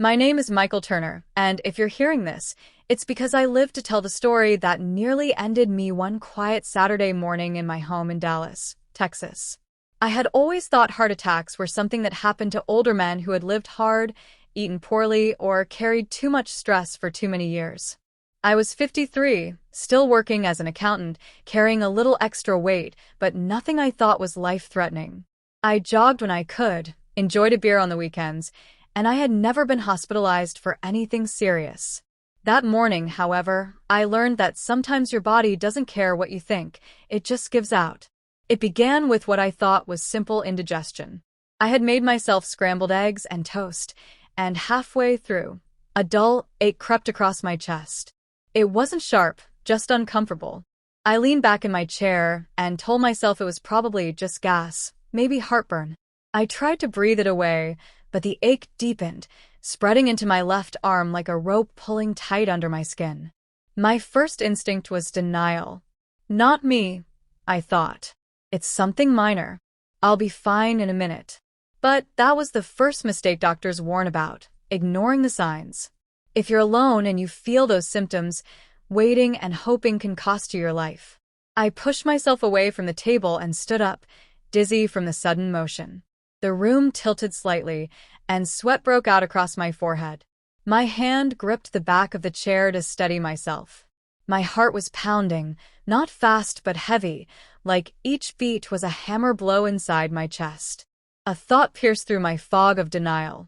My name is Michael Turner, and if you're hearing this, it's because I lived to tell the story that nearly ended me one quiet Saturday morning in my home in Dallas, Texas. I had always thought heart attacks were something that happened to older men who had lived hard, eaten poorly, or carried too much stress for too many years. I was 53, still working as an accountant, carrying a little extra weight, but nothing I thought was life-threatening. I jogged when I could, enjoyed a beer on the weekends, and I had never been hospitalized for anything serious. That morning, however, I learned that sometimes your body doesn't care what you think, it just gives out. It began with what I thought was simple indigestion. I had made myself scrambled eggs and toast, and halfway through, a dull ache crept across my chest. It wasn't sharp, just uncomfortable. I leaned back in my chair and told myself it was probably just gas, maybe heartburn. I tried to breathe it away, but the ache deepened, spreading into my left arm like a rope pulling tight under my skin. My first instinct was denial. Not me, I thought. It's something minor. I'll be fine in a minute. But that was the first mistake doctors warn about, ignoring the signs. If you're alone and you feel those symptoms, waiting and hoping can cost you your life. I pushed myself away from the table and stood up, dizzy from the sudden motion. The room tilted slightly, and sweat broke out across my forehead. My hand gripped the back of the chair to steady myself. My heart was pounding, not fast but heavy, like each beat was a hammer blow inside my chest. A thought pierced through my fog of denial.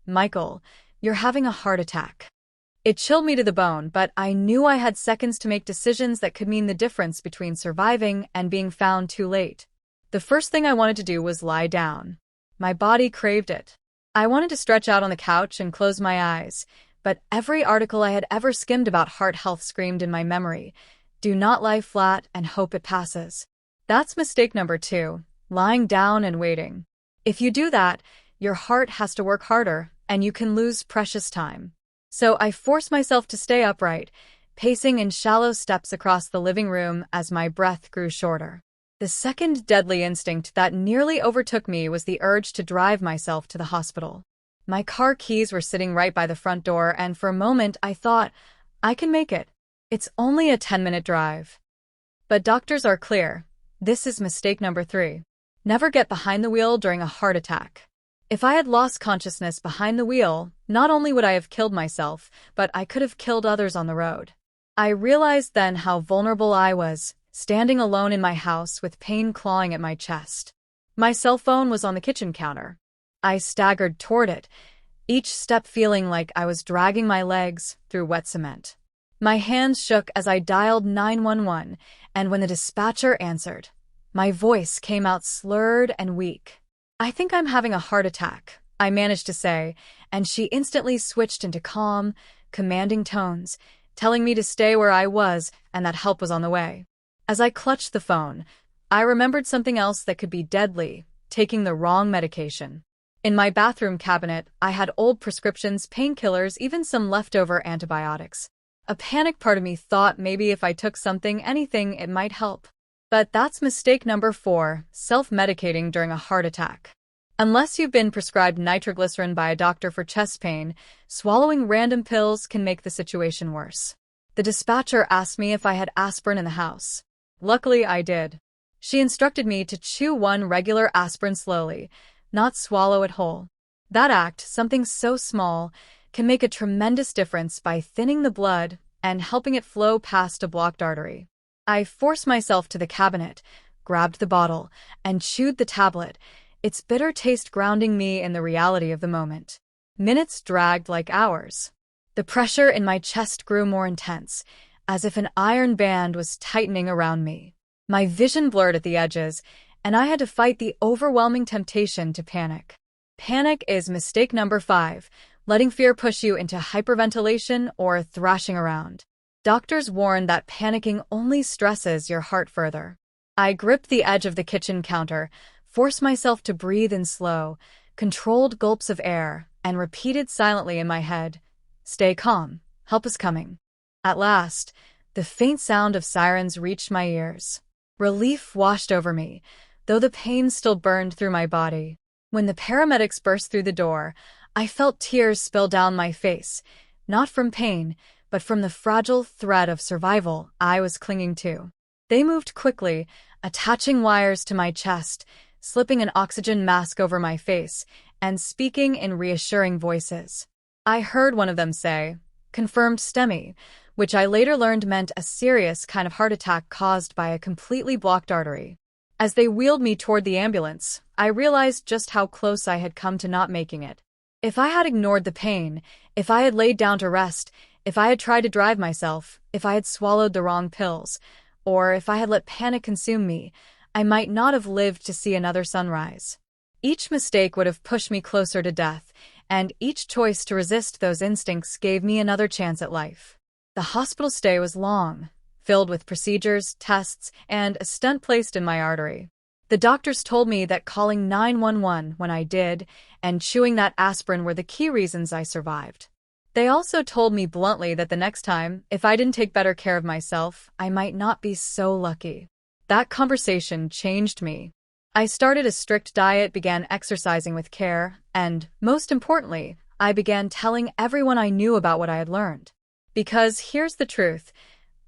Michael, you're having a heart attack. It chilled me to the bone, but I knew I had seconds to make decisions that could mean the difference between surviving and being found too late. The first thing I wanted to do was lie down. My body craved it. I wanted to stretch out on the couch and close my eyes, but every article I had ever skimmed about heart health screamed in my memory, do not lie flat and hope it passes. That's mistake number 2, lying down and waiting. If you do that, your heart has to work harder, and you can lose precious time. So I forced myself to stay upright, pacing in shallow steps across the living room as my breath grew shorter. The second deadly instinct that nearly overtook me was the urge to drive myself to the hospital. My car keys were sitting right by the front door, and for a moment I thought, I can make it. It's only a 10-minute drive. But doctors are clear. This is mistake number 3. Never get behind the wheel during a heart attack. If I had lost consciousness behind the wheel, not only would I have killed myself, but I could have killed others on the road. I realized then how vulnerable I was, standing alone in my house with pain clawing at my chest. My cell phone was on the kitchen counter. I staggered toward it, each step feeling like I was dragging my legs through wet cement. My hands shook as I dialed 911, and when the dispatcher answered, my voice came out slurred and weak. I think I'm having a heart attack, I managed to say, and she instantly switched into calm, commanding tones, telling me to stay where I was and that help was on the way. As I clutched the phone, I remembered something else that could be deadly, taking the wrong medication. In my bathroom cabinet, I had old prescriptions, painkillers, even some leftover antibiotics. A panic part of me thought maybe if I took something, anything, it might help. But that's mistake number 4, self-medicating during a heart attack. Unless you've been prescribed nitroglycerin by a doctor for chest pain, swallowing random pills can make the situation worse. The dispatcher asked me if I had aspirin in the house. Luckily, I did. She instructed me to chew one regular aspirin slowly, not swallow it whole. That act, something so small, can make a tremendous difference by thinning the blood and helping it flow past a blocked artery. I forced myself to the cabinet, grabbed the bottle, and chewed the tablet, its bitter taste grounding me in the reality of the moment. Minutes dragged like hours. The pressure in my chest grew more intense, as if an iron band was tightening around me. My vision blurred at the edges, and I had to fight the overwhelming temptation to panic. Panic is mistake number 5, letting fear push you into hyperventilation or thrashing around. Doctors warn that panicking only stresses your heart further. I gripped the edge of the kitchen counter, forced myself to breathe in slow, controlled gulps of air, and repeated silently in my head, "Stay calm, help is coming." At last, the faint sound of sirens reached my ears. Relief washed over me, though the pain still burned through my body. When the paramedics burst through the door, I felt tears spill down my face, not from pain, but from the fragile thread of survival I was clinging to. They moved quickly, attaching wires to my chest, slipping an oxygen mask over my face, and speaking in reassuring voices. I heard one of them say, "Confirmed STEMI," which I later learned meant a serious kind of heart attack caused by a completely blocked artery. As they wheeled me toward the ambulance, I realized just how close I had come to not making it. If I had ignored the pain, if I had laid down to rest, if I had tried to drive myself, if I had swallowed the wrong pills, or if I had let panic consume me, I might not have lived to see another sunrise. Each mistake would have pushed me closer to death, and each choice to resist those instincts gave me another chance at life. The hospital stay was long, filled with procedures, tests, and a stent placed in my artery. The doctors told me that calling 911 when I did, and chewing that aspirin were the key reasons I survived. They also told me bluntly that the next time, if I didn't take better care of myself, I might not be so lucky. That conversation changed me. I started a strict diet, began exercising with care, and, most importantly, I began telling everyone I knew about what I had learned. Because here's the truth,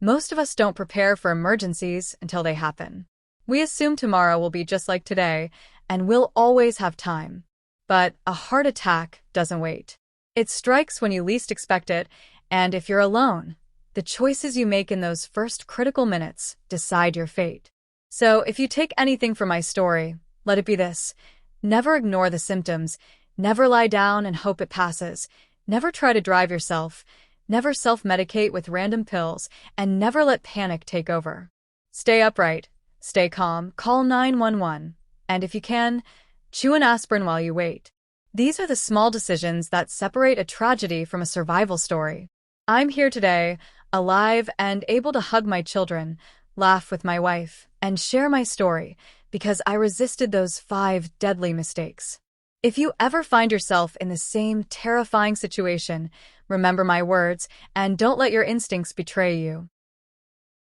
most of us don't prepare for emergencies until they happen. We assume tomorrow will be just like today, and we'll always have time. But a heart attack doesn't wait. It strikes when you least expect it, and if you're alone, the choices you make in those first critical minutes decide your fate. So if you take anything from my story, let it be this. Never ignore the symptoms, never lie down and hope it passes, never try to drive yourself, never self-medicate with random pills, and never let panic take over. Stay upright, stay calm, call 911, and if you can, chew an aspirin while you wait. These are the small decisions that separate a tragedy from a survival story. I'm here today, alive and able to hug my children, laugh with my wife, and share my story because I resisted those 5 deadly mistakes. If you ever find yourself in the same terrifying situation, remember my words and don't let your instincts betray you.